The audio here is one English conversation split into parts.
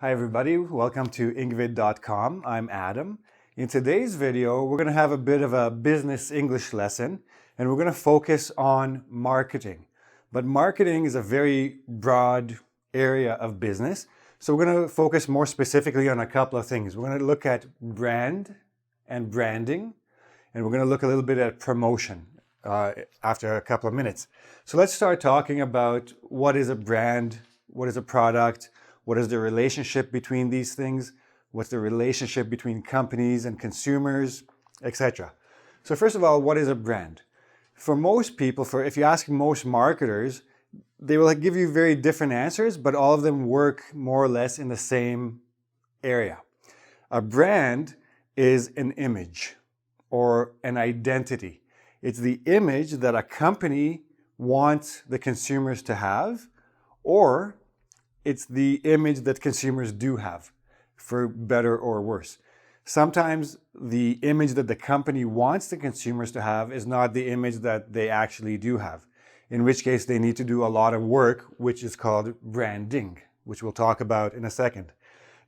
Hi everybody, welcome to engVid.com. I'm Adam. In today's video, we're going to have a bit of a business English lesson and we're going to focus on marketing. But marketing is a very broad area of business. So we're going to focus more specifically on a couple of things. We're going to look at brand and branding, and we're going to look a little bit at promotion after a couple of minutes. So let's start talking about what is a brand, what is a product, what is the relationship between these things? What's the relationship between companies and consumers, etc. So first of all, what is a brand? For most people, if you ask most marketers, they will give you very different answers, but all of them work more or less in the same area. A brand is an image or an identity. It's the image that a company wants the consumers to have, or it's the image that consumers do have, for better or worse. Sometimes the image that the company wants the consumers to have is not the image that they actually do have, in which case they need to do a lot of work, which is called branding, which we'll talk about in a second.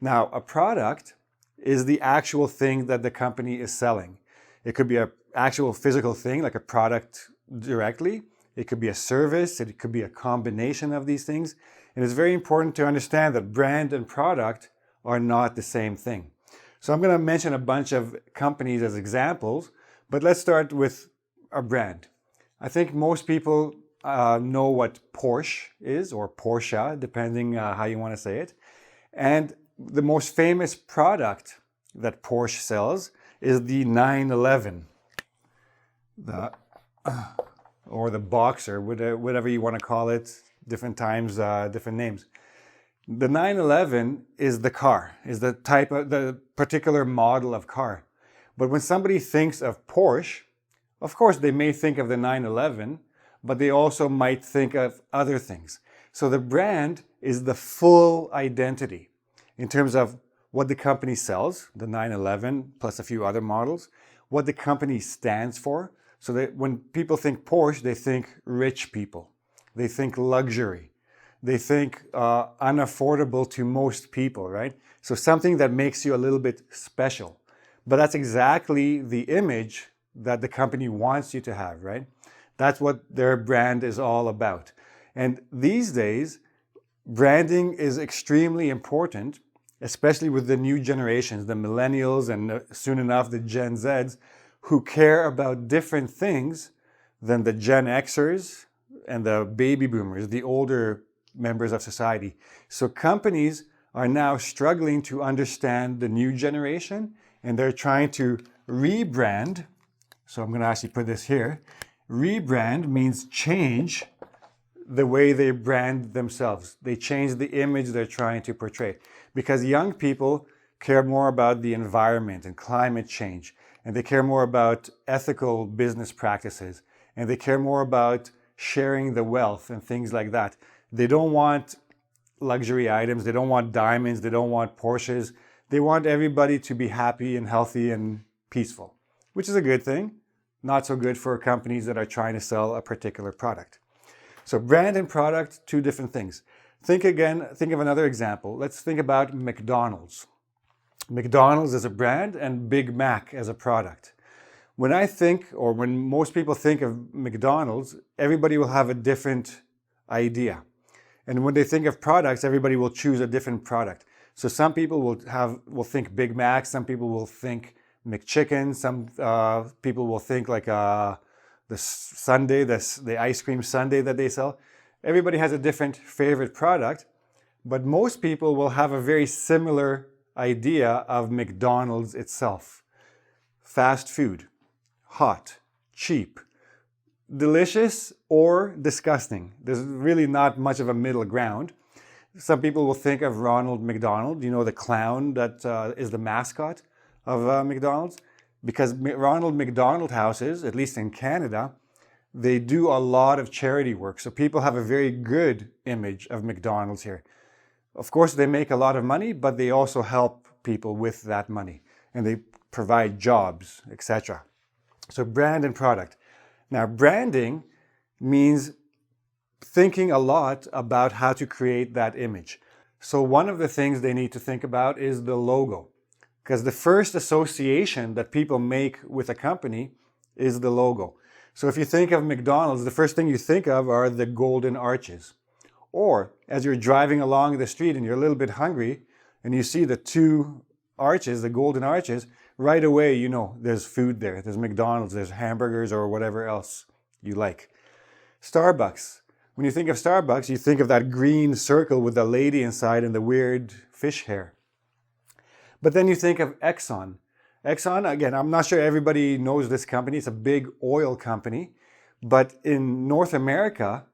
Now, a product is the actual thing that the company is selling. It could be an actual physical thing, like a product directly. It could be a service. It could be a combination of these things. And it's very important to understand that brand and product are not the same thing. So I'm going to mention a bunch of companies as examples, but let's start with a brand. I think most people know what Porsche is, or Porsche, depending how you want to say it. And the most famous product that Porsche sells is the 911, or the Boxer, whatever you want to call it. Different times, different names. The 911 is the car, is the particular model of car. But when somebody thinks of Porsche, of course they may think of the 911, but they also might think of other things. So the brand is the full identity in terms of what the company sells, the 911 plus a few other models, what the company stands for. So that when people think Porsche, they think rich people. They think luxury. They think unaffordable to most people, right? So something that makes you a little bit special. But that's exactly the image that the company wants you to have, right? That's what their brand is all about. And these days, branding is extremely important, especially with the new generations, the millennials and soon enough the Gen Zs, who care about different things than the Gen Xers and the baby boomers, the older members of society. So companies are now struggling to understand the new generation, and they're trying to rebrand. So I'm going to actually put this here. Rebrand means change the way they brand themselves. They change the image they're trying to portray. Because young people care more about the environment and climate change, and they care more about ethical business practices, and they care more about sharing the wealth and things like that. They don't want luxury items. They don't want diamonds. They don't want Porsches. They want everybody to be happy and healthy and peaceful, which is a good thing. Not so good for companies that are trying to sell a particular product. So brand and product, two different things. Think of another example. Let's think about McDonald's. McDonald's as a brand and Big Mac as a product. When I think, or when most people think of McDonald's, everybody will have a different idea. And when they think of products, everybody will choose a different product. So some people will think Big Mac, some people will think McChicken, some people will think like the sundae, the ice cream sundae that they sell. Everybody has a different favorite product, but most people will have a very similar idea of McDonald's itself. Fast food. Hot, cheap, delicious, or disgusting. There's really not much of a middle ground. Some people will think of Ronald McDonald, you know, the clown that is the mascot of McDonald's. Because Ronald McDonald houses, at least in Canada, they do a lot of charity work. So people have a very good image of McDonald's here. Of course, they make a lot of money, but they also help people with that money. And they provide jobs, etc. So brand and product. Now, branding means thinking a lot about how to create that image. So one of the things they need to think about is the logo, because the first association that people make with a company is the logo. So if you think of McDonald's, the first thing you think of are the golden arches. Or as you're driving along the street and you're a little bit hungry and you see the two arches, the golden arches, right away you know there's food there. There's McDonald's, there's hamburgers or whatever else you like. Starbucks. When you think of Starbucks, you think of that green circle with the lady inside and the weird fish hair. But then you think of Exxon. Exxon, again, I'm not sure everybody knows this company. It's a big oil company. But in North America,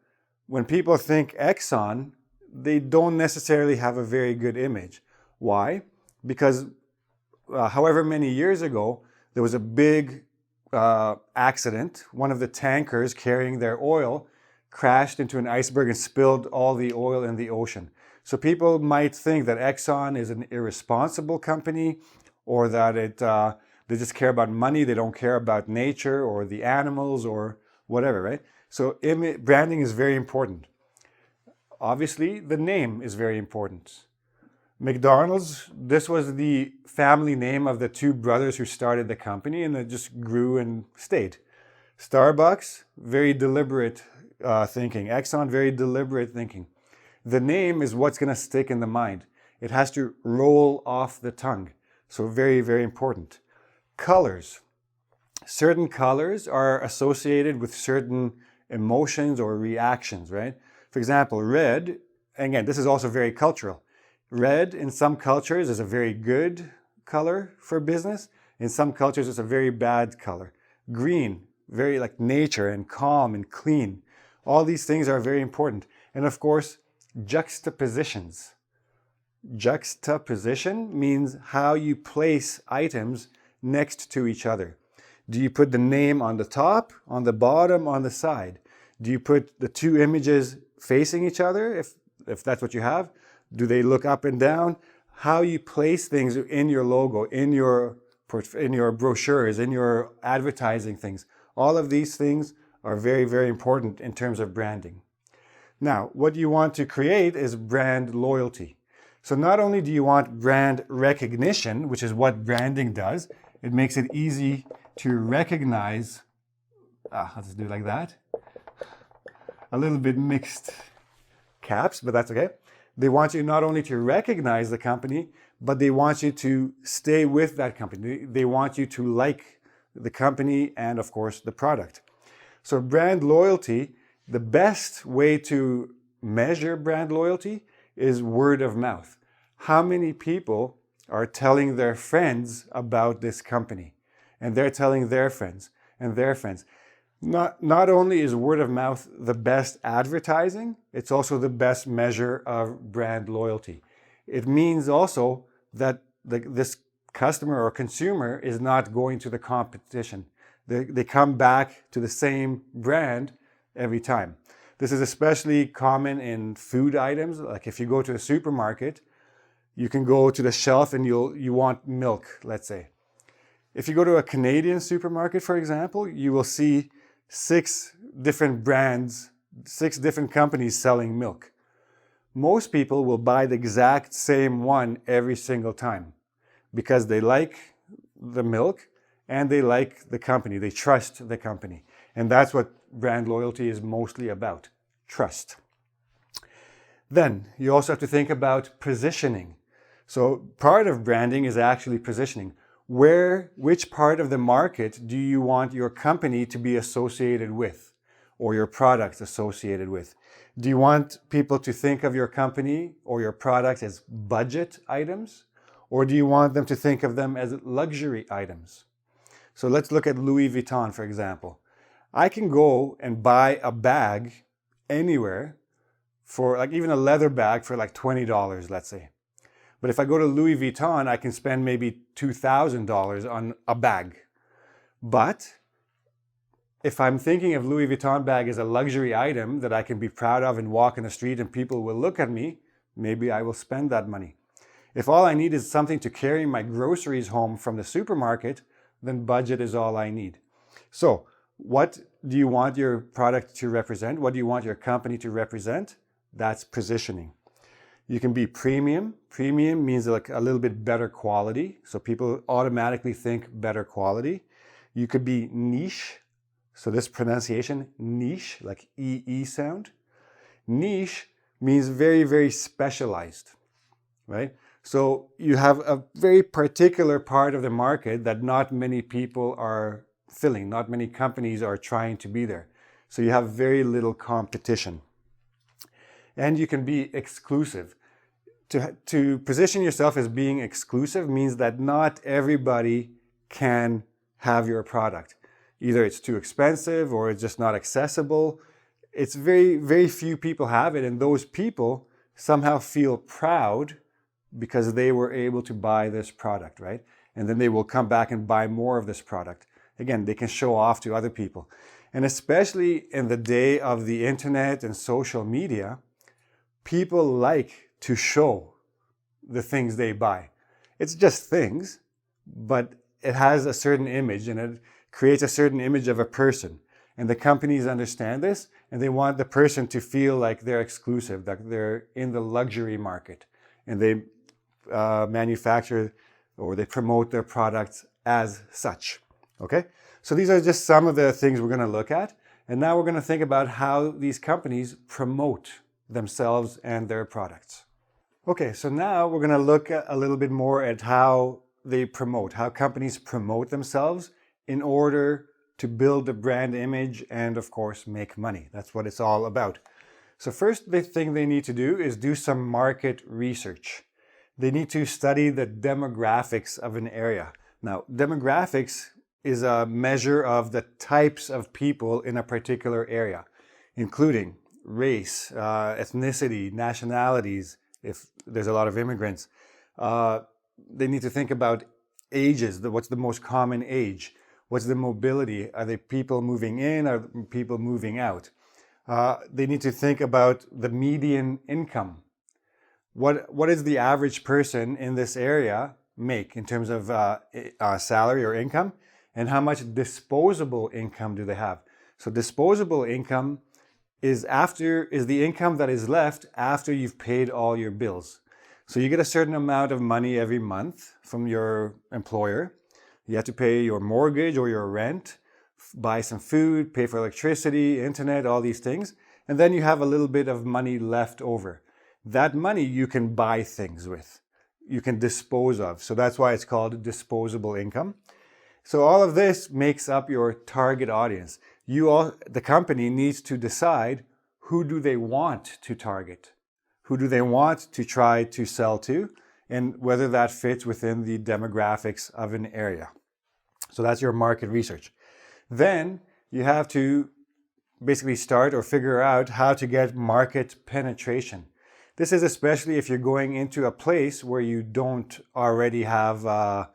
when people think Exxon, they don't necessarily have a very good image. Why? Because however many years ago, there was a big accident. One of the tankers carrying their oil crashed into an iceberg and spilled all the oil in the ocean. So people might think that Exxon is an irresponsible company, or that they just care about money, they don't care about nature or the animals or whatever, right? So branding is very important. Obviously, the name is very important. McDonald's, this was the family name of the two brothers who started the company, and it just grew and stayed. Starbucks, very deliberate thinking. Exxon, very deliberate thinking. The name is what's going to stick in the mind. It has to roll off the tongue. So very, very important. Colors. Certain colors are associated with certain emotions or reactions, right? For example, red, again, this is also very cultural. Red in some cultures is a very good color for business. In some cultures, it's a very bad color. Green, very like nature and calm and clean. All these things are very important. And of course, juxtapositions. Juxtaposition means how you place items next to each other. Do you put the name on the top, on the bottom, on the side? Do you put the two images facing each other, if that's what you have? Do they look up and down? How you place things in your logo, in your brochures, in your advertising things. All of these things are very, very important in terms of branding. Now, what you want to create is brand loyalty. So not only do you want brand recognition, which is what branding does, it makes it easy to recognize, I'll just do it like that. A little bit mixed caps, but that's okay. They want you not only to recognize the company, but they want you to stay with that company. They want you to like the company and, of course, the product. So brand loyalty, the best way to measure brand loyalty is word of mouth. How many people are telling their friends about this company? And they're telling their friends and their friends. Not only is word of mouth the best advertising, it's also the best measure of brand loyalty. It means also that this customer or consumer is not going to the competition. They come back to the same brand every time. This is especially common in food items. Like if you go to a supermarket, you can go to the shelf and you want milk, let's say. If you go to a Canadian supermarket, for example, you will see 6 different brands, 6 different companies selling milk. Most people will buy the exact same one every single time because they like the milk and they like the company. They trust the company. And that's what brand loyalty is mostly about, trust. Then you also have to think about positioning. So part of branding is actually positioning. Which part of the market do you want your company to be associated with, or your products associated with? Do you want people to think of your company or your product as budget items, or do you want them to think of them as luxury items? So let's look at Louis Vuitton, for example. I can go and buy a bag anywhere for like even a leather bag for like $20, let's say. But if I go to Louis Vuitton, I can spend maybe $2,000 on a bag. But if I'm thinking of Louis Vuitton bag as a luxury item that I can be proud of and walk in the street and people will look at me, maybe I will spend that money. If all I need is something to carry my groceries home from the supermarket, then budget is all I need. So what do you want your product to represent? What do you want your company to represent? That's positioning. You can be premium. Premium means like a little bit better quality. So people automatically think better quality. You could be niche. So this pronunciation, niche, like E-E sound. Niche means very, very specialized, right? So you have a very particular part of the market that not many people are filling. Not many companies are trying to be there. So you have very little competition. And you can be exclusive. To position yourself as being exclusive means that not everybody can have your product. Either it's too expensive or it's just not accessible. It's very, very few people have it, and those people somehow feel proud because they were able to buy this product, right? And then they will come back and buy more of this product. Again, they can show off to other people. And especially in the day of the internet and social media, people like to show the things they buy. It's just things, but it has a certain image and it creates a certain image of a person. And the companies understand this and they want the person to feel like they're exclusive, that they're in the luxury market. And they manufacture or they promote their products as such. Okay? So these are just some of the things we're going to look at. And now we're going to think about how these companies promote themselves and their products. Okay, so now we're going to look a little bit more at how they promote, how companies promote themselves in order to build a brand image and, of course, make money. That's what it's all about. So first, the thing they need to do is do some market research. They need to study the demographics of an area. Now, demographics is a measure of the types of people in a particular area, including race, ethnicity, nationalities, if there's a lot of immigrants. They need to think about ages, what's the most common age? What's the mobility? Are they people moving in? Are people moving out? They need to think about the median income. What does the average person in this area make in terms of salary or income? And how much disposable income do they have? So disposable income is the income that is left after you've paid all your bills. So you get a certain amount of money every month from your employer. You have to pay your mortgage or your rent, buy some food, pay for electricity, internet, all these things. And then you have a little bit of money left over. That money you can buy things with. You can dispose of. So that's why it's called disposable income. So all of this makes up your target audience. The company needs to decide who do they want to target, who do they want to try to sell to, and whether that fits within the demographics of an area. So that's your market research. Then you have to basically start or figure out how to get market penetration. This is especially if you're going into a place where you don't already have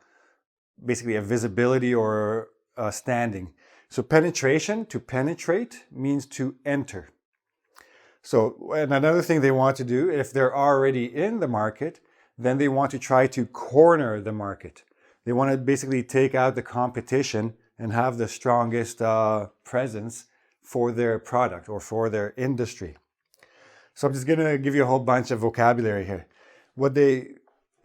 basically a visibility or a standing. So penetration, to penetrate, means to enter. So and another thing they want to do, if they're already in the market, then they want to try to corner the market. They want to basically take out the competition and have the strongest presence for their product or for their industry. So I'm just going to give you a whole bunch of vocabulary here.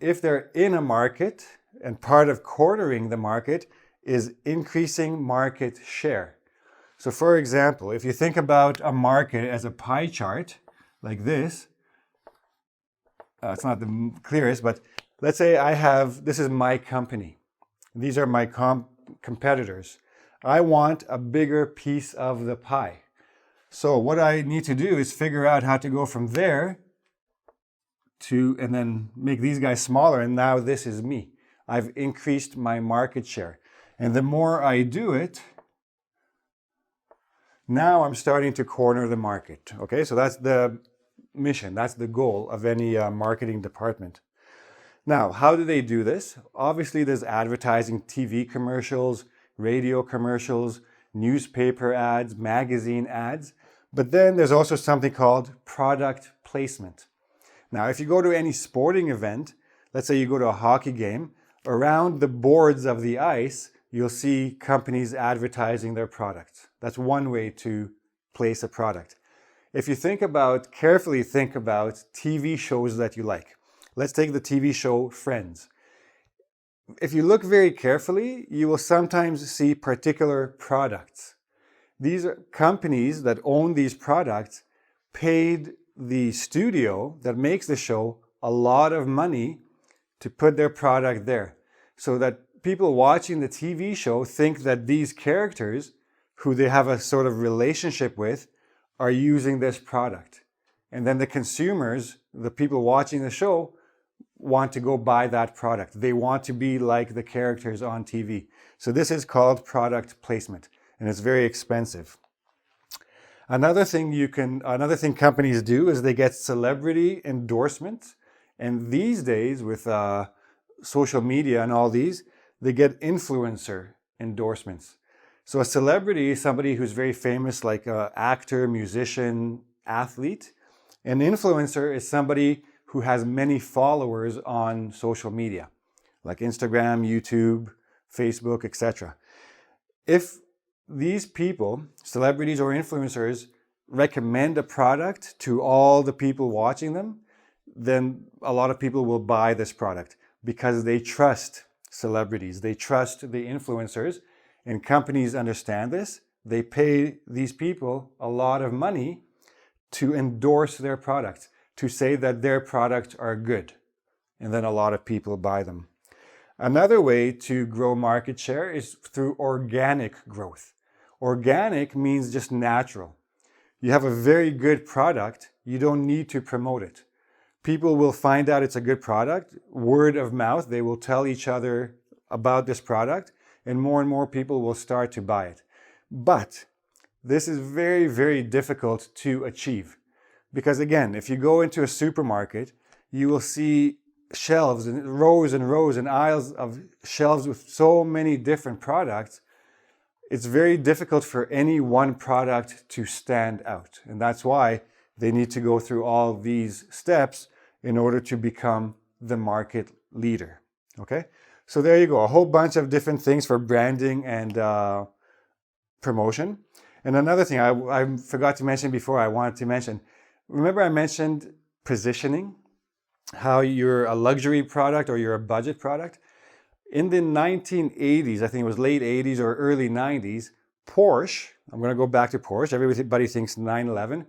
If they're in a market, and part of cornering the market is increasing market share. So for example, if you think about a market as a pie chart like this, it's not the clearest, but let's say this is my company. These are my competitors. I want a bigger piece of the pie. So what I need to do is figure out how to go from there and then make these guys smaller, and now this is me. I've increased my market share. And the more I do it, now I'm starting to corner the market. Okay, so that's the mission, that's the goal of any marketing department. Now, how do they do this? Obviously, there's advertising, TV commercials, radio commercials, newspaper ads, magazine ads, but then there's also something called product placement. Now, if you go to any sporting event, let's say you go to a hockey game, around the boards of the ice, you'll see companies advertising their products. That's one way to place a product. if you carefully think about TV shows that you like. Let's take the TV show Friends. If you look very carefully, you will sometimes see particular products. These are companies that own these products paid the studio that makes the show a lot of money to put their product there, so that people watching the TV show think that these characters, who they have a sort of relationship with, are using this product. And then the consumers, the people watching the show, want to go buy that product. They want to be like the characters on TV. So this is called product placement, and it's very expensive. Another thing companies do is they get celebrity endorsements. And these days with social media and all these, they get influencer endorsements. So a celebrity is somebody who's very famous, like an actor, musician, athlete. An influencer is somebody who has many followers on social media, like Instagram, YouTube, Facebook, etc. If these people, celebrities or influencers, recommend a product to all the people watching them, then a lot of people will buy this product because they trust celebrities, they trust the influencers, and companies understand this. They pay these people a lot of money to endorse their products, to say that their products are good, and then a lot of people buy them. Another way to grow market share is through organic growth. Organic means just natural. You have a very good product, you don't need to promote it. People will find out it's a good product, word of mouth, they will tell each other about this product, and more people will start to buy it. But this is very, very difficult to achieve. Because again, if you go into a supermarket, you will see shelves and rows and aisles of shelves with so many different products. It's very difficult for any one product to stand out. And that's why they need to go through all these steps in order to become the market leader. Okay? So there you go, a whole bunch of different things for branding and promotion. And another thing I forgot to mention before, I wanted to mention, remember I mentioned positioning, how you're a luxury product or you're a budget product? In the 1980s, I think it was late 80s or early 90s, Porsche, I'm going to go back to Porsche, everybody thinks 911.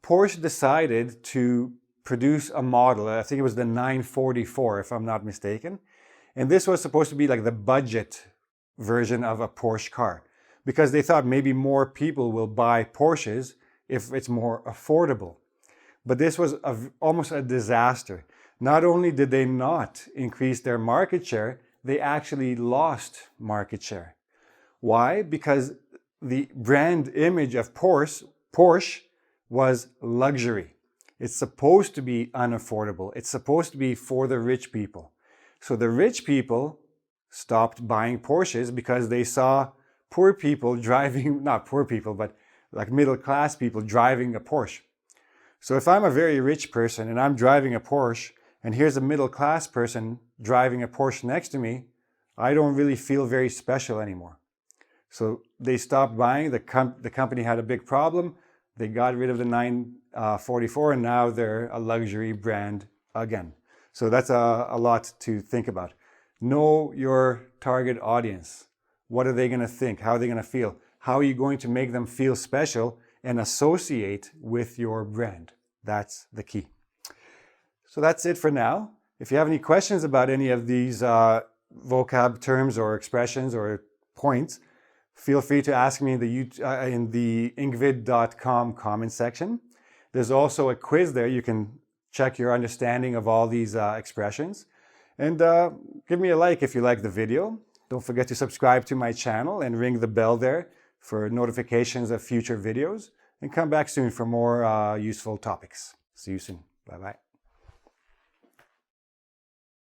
Porsche decided to produce a model, I think it was the 944 if I'm not mistaken. And this was supposed to be like the budget version of a Porsche car, because they thought maybe more people will buy Porsches if it's more affordable. But this was almost a disaster. Not only did they not increase their market share, they actually lost market share. Why? Because the brand image of Porsche was luxury. It's supposed to be unaffordable. It's supposed to be for the rich people. So the rich people stopped buying Porsches because they saw poor people driving, not poor people, but like middle class people driving a Porsche. So if I'm a very rich person and I'm driving a Porsche, and here's a middle class person driving a Porsche next to me, I don't really feel very special anymore. So they stopped buying, the company had a big problem, they got rid of the 944 and now they're a luxury brand again. So that's a lot to think about. Know your target audience. What are they going to think? How are they going to feel? How are you going to make them feel special and associate with your brand? That's the key. So that's it for now. If you have any questions about any of these vocab terms or expressions or points, feel free to ask me in the engvid.com comment section. There's also a quiz there. You can check your understanding of all these expressions. And give me a like if you like the video. Don't forget to subscribe to my channel and ring the bell there for notifications of future videos. And come back soon for more useful topics. See you soon. Bye-bye.